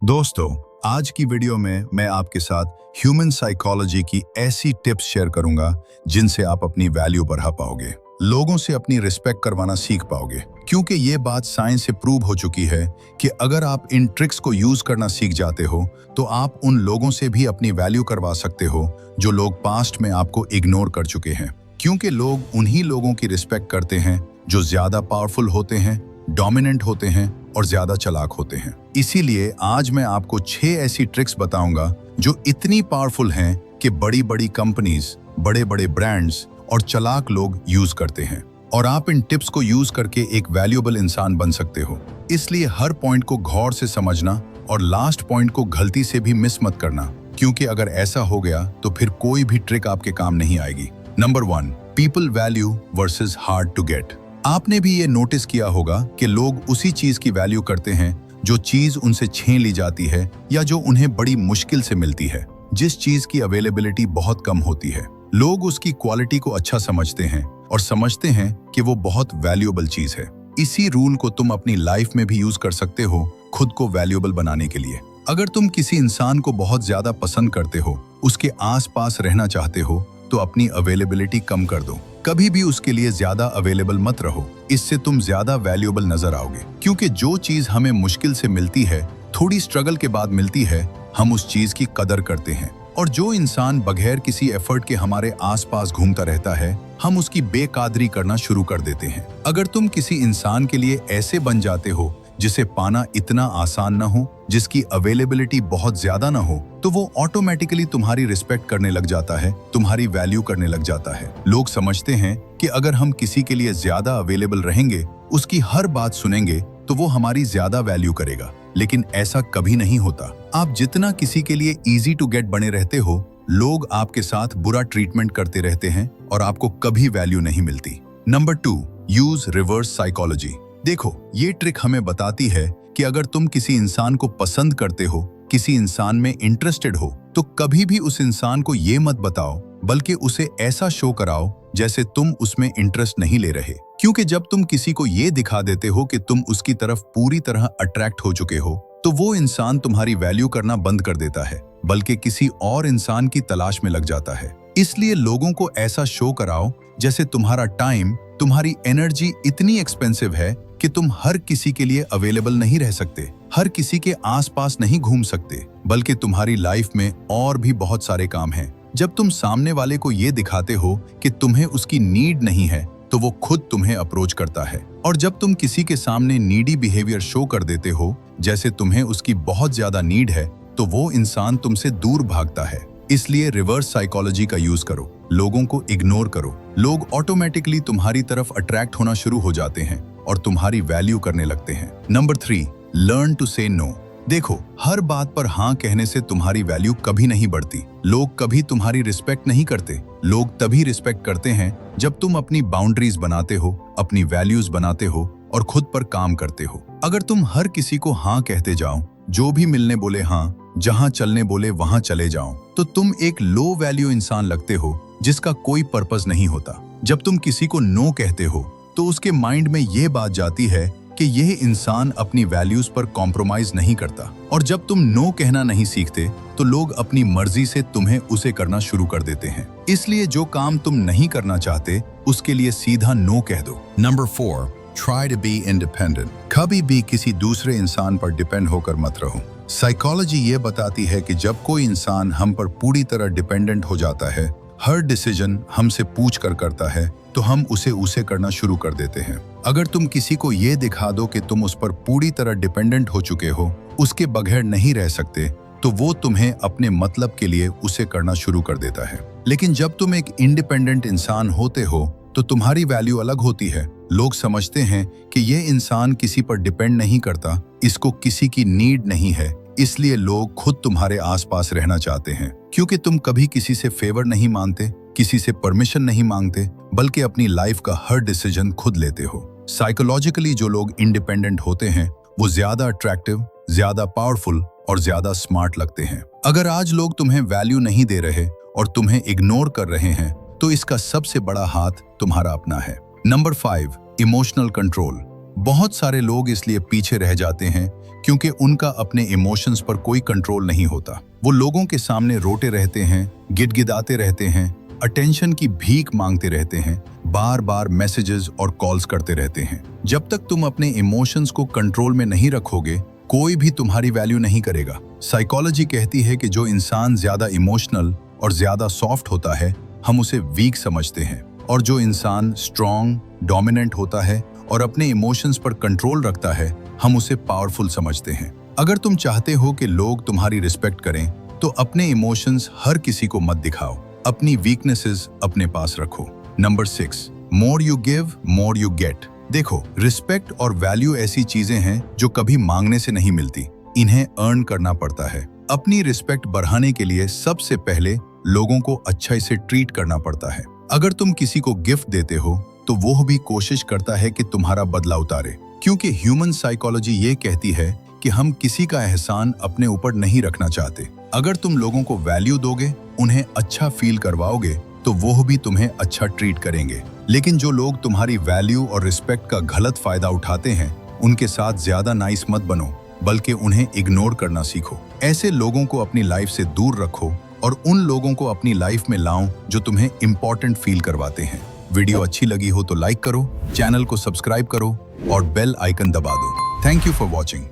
दोस्तों, आज की वीडियो में मैं आपके साथ ह्यूमन साइकोलॉजी की ऐसी टिप्स शेयर करूंगा जिनसे आप अपनी वैल्यू बढ़ा पाओगे, लोगों से अपनी रिस्पेक्ट करवाना सीख पाओगे। क्योंकि ये बात साइंस से प्रूव हो चुकी है कि अगर आप इन ट्रिक्स को यूज करना सीख जाते हो तो आप उन लोगों से भी अपनी वैल्यू करवा सकते हो जो लोग पास्ट में आपको इग्नोर कर चुके हैं। क्योंकि लोग उन्हीं लोगों की रिस्पेक्ट करते हैं जो ज्यादा पावरफुल होते हैं, डोमिनेंट होते हैं और ज्यादा चालाक होते हैं। इसीलिए आज मैं आपको 6 ऐसी ट्रिक्स बताऊंगा जो इतनी पावरफुल हैं कि बड़ी बड़ी कंपनीज, बड़े बड़े ब्रांड्स और चालाक लोग यूज करते हैं। और आप इन टिप्स को यूज करके एक वैल्यूएबल इंसान बन सकते हो। इसलिए हर पॉइंट को गौर से समझना और लास्ट पॉइंट को गलती से भी मिस मत करना, क्योंकि अगर ऐसा हो गया तो फिर कोई भी ट्रिक आपके काम नहीं आएगी। Number 1, people value versus hard to get. आपने भी ये नोटिस किया होगा कि लोग उसी चीज की वैल्यू करते हैं जो चीज उनसे छीन ली जाती है या जो उन्हें बड़ी मुश्किल से मिलती है। जिस चीज की अवेलेबिलिटी बहुत कम होती है, लोग उसकी क्वालिटी को अच्छा समझते हैं और समझते हैं कि वो बहुत वैल्यूएबल चीज है। इसी रूल को तुम अपनी लाइफ में भी यूज कर सकते हो खुद को वैल्यूएबल बनाने के लिए। अगर तुम किसी इंसान को बहुत ज्यादा पसंद करते हो, उसके आसपास रहना चाहते हो, तो अपनी अवेलेबिलिटी कम कर दो। कभी भी उसके लिए ज्यादा अवेलेबल मत रहो, इससे तुम ज्यादा वैल्यूएबल नजर आओगे। क्योंकि जो चीज हमें मुश्किल से मिलती है, थोड़ी स्ट्रगल के बाद मिलती है, हम उस चीज की कदर करते हैं। और जो इंसान बगैर किसी एफर्ट के हमारे आसपास घूमता रहता है, हम उसकी बेकदरी करना शुरू कर देते हैं। अगर तुम किसी इंसान के लिए ऐसे बन जाते हो जिसे पाना इतना आसान ना हो, जिसकी अवेलेबिलिटी बहुत ज्यादा ना हो, तो वो ऑटोमेटिकली तुम्हारी रिस्पेक्ट करने लग जाता है, तुम्हारी वैल्यू करने लग जाता है। लोग समझते हैं कि अगर हम किसी के लिए ज्यादा अवेलेबल रहेंगे, उसकी हर बात सुनेंगे, तो वो हमारी ज्यादा वैल्यू करेगा। लेकिन ऐसा कभी नहीं होता। आप जितना किसी के लिए इजी टू गेट बने रहते हो, लोग आपके साथ बुरा ट्रीटमेंट करते रहते हैं और आपको कभी वैल्यू नहीं मिलती। Number 2, use reverse psychology. देखो, ये ट्रिक हमें बताती है कि अगर तुम किसी इंसान को पसंद करते हो, किसी इंसान में इंटरेस्टेड हो, तो कभी भी उस इंसान को ये मत बताओ, बल्कि उसे ऐसा शो कराओ जैसे तुम उसमें इंटरेस्ट नहीं ले रहे। क्योंकि जब तुम किसी को ये दिखा देते हो कि तुम उसकी तरफ पूरी तरह अट्रैक्ट हो चुके हो, तो वो इंसान तुम्हारी वैल्यू करना बंद कर देता है, बल्कि किसी और इंसान की तलाश में लग जाता है। इसलिए लोगों को ऐसा शो कराओ जैसे तुम्हारा टाइम, तुम्हारी एनर्जी इतनी एक्सपेंसिव है कि तुम हर किसी के लिए अवेलेबल नहीं रह सकते, हर किसी के आसपास नहीं घूम सकते, बल्कि तुम्हारी लाइफ में और भी बहुत सारे काम हैं। जब तुम सामने वाले को ये दिखाते हो कि तुम्हें उसकी नीड नहीं है, तो वो खुद तुम्हें अप्रोच करता है। और जब तुम किसी के सामने नीडी बिहेवियर शो कर देते हो, जैसे तुम्हें उसकी बहुत ज्यादा नीड है, तो वो इंसान तुमसे दूर भागता है। इसलिए रिवर्स साइकोलॉजी का यूज करो, लोगों को इग्नोर करो। लोग ऑटोमेटिकली तुम्हारी तरफ अट्रैक्ट होना शुरू हो जाते हैं और तुम्हारी वैल्यू करने लगते हैं। नंबर 3, लर्न टू से नो। देखो, हर बात पर हाँ कहने से तुम्हारी वैल्यू कभी नहीं बढ़ती। लोग कभी तुम्हारी रिस्पेक्ट नहीं करते। लोग तभी रिस्पेक्ट करते हैं जब तुम अपनी बाउंड्रीज बनाते हो, अपनी वैल्यूज बनाते हो और खुद पर काम करते हो। अगर तुम हर किसी को हाँ कहते जाओ, जो भी मिलने बोले हाँ, जहां चलने बोले वहां चले जाओ, तो तुम एक लो वैल्यू इंसान लगते हो जिसका कोई पर्पस नहीं होता। जब तुम किसी को नो कहते हो, तो उसके माइंड में यह बात जाती है कि यह इंसान अपनी वैल्यूज पर कॉम्प्रोमाइज नहीं करता। और जब तुम नो कहना नहीं सीखते, तो लोग अपनी मर्जी से तुम्हें उसे करना शुरू कर देते हैं। इसलिए जो काम तुम नहीं करना चाहते, उसके लिए सीधा नो कह दो। Number 4, try to be independent. कभी भी किसी दूसरे इंसान पर डिपेंड होकर मत रहो। साइकोलॉजी ये बताती है कि जब कोई इंसान हम पर पूरी तरह डिपेंडेंट हो जाता है, हर डिसीजन हमसे पूछ कर करता है, तो हम उसे करना शुरू कर देते हैं। अगर तुम किसी को ये दिखा दो कि तुम उस पर पूरी तरह डिपेंडेंट हो चुके हो, उसके बगैर नहीं रह सकते, तो वो तुम्हें अपने मतलब के लिए उसे करना शुरू कर देता है। लेकिन जब तुम एक इंडिपेंडेंट इंसान होते हो, तो तुम्हारी वैल्यू अलग होती है। लोग समझते हैं कि ये इंसान किसी पर डिपेंड नहीं करता, इसको किसी की नीड नहीं है, इसलिए लोग खुद तुम्हारे आसपास रहना चाहते हैं। क्योंकि तुम कभी किसी से फेवर नहीं मांगते, किसी से परमिशन नहीं मांगते, बल्कि अपनी लाइफ का हर डिसीजन खुद लेते हो। साइकोलॉजिकली जो लोग इंडिपेंडेंट होते हैं, वो ज्यादा अट्रैक्टिव, ज्यादा पावरफुल और ज्यादा स्मार्ट लगते हैं। अगर आज लोग तुम्हें वैल्यू नहीं दे रहे और तुम्हें इग्नोर कर रहे हैं, तो इसका सबसे बड़ा हाथ तुम्हारा अपना है। Number 5, emotional control. बहुत सारे लोग इसलिए पीछे रह जाते हैं क्योंकि उनका अपने इमोशंस पर कोई कंट्रोल नहीं होता। वो लोगों के सामने रोते रहते हैं, गिड़गिड़ाते रहते हैं, अटेंशन की भीख मांगते रहते हैं, बार बार मैसेजेस और कॉल्स करते रहते हैं। जब तक तुम अपने इमोशंस को कंट्रोल में नहीं रखोगे, कोई भी तुम्हारी वैल्यू नहीं करेगा। साइकोलॉजी कहती है कि जो इंसान ज्यादा इमोशनल और ज्यादा सॉफ्ट होता है, हम उसे वीक समझते हैं, और जो इंसान स्ट्रॉन्ग, डोमिनेंट होता है और अपने इमोशंस पर कंट्रोल रखता है, हम उसे पावरफुल समझते हैं। अगर तुम चाहते हो कि लोग तुम्हारी रिस्पेक्ट करें, तो अपने इमोशंस हर किसी को मत दिखाओ। अपनी वीकनेसेस अपने पास रखो। Number 6, more you give more you get. देखो, रिस्पेक्ट और वैल्यू ऐसी चीजें हैं जो कभी मांगने से नहीं मिलती, इन्हें अर्न करना पड़ता है। अपनी रिस्पेक्ट बढ़ाने के लिए सबसे पहले लोगों को अच्छा से ट्रीट करना पड़ता है। अगर तुम किसी को गिफ्ट देते हो, तो वो भी कोशिश करता है कि तुम्हारा बदला उतारे, क्योंकि ह्यूमन साइकोलॉजी ये कहती है कि हम किसी का एहसान अपने ऊपर नहीं रखना चाहते। अगर तुम लोगों को वैल्यू दोगे, उन्हें अच्छा फील करवाओगे, तो वो भी तुम्हें अच्छा ट्रीट करेंगे। लेकिन जो लोग तुम्हारी वैल्यू और रिस्पेक्ट का गलत फायदा उठाते हैं, उनके साथ ज्यादा नाइस मत बनो, बल्कि उन्हें इग्नोर करना सीखो। ऐसे लोगों को अपनी लाइफ से दूर रखो और उन लोगों को अपनी लाइफ में लाओ जो तुम्हें इंपॉर्टेंट फील करवाते हैं। वीडियो अच्छी लगी हो तो लाइक करो, चैनल को सब्सक्राइब करो और बेल आइकन दबा दो। Thank you for watching.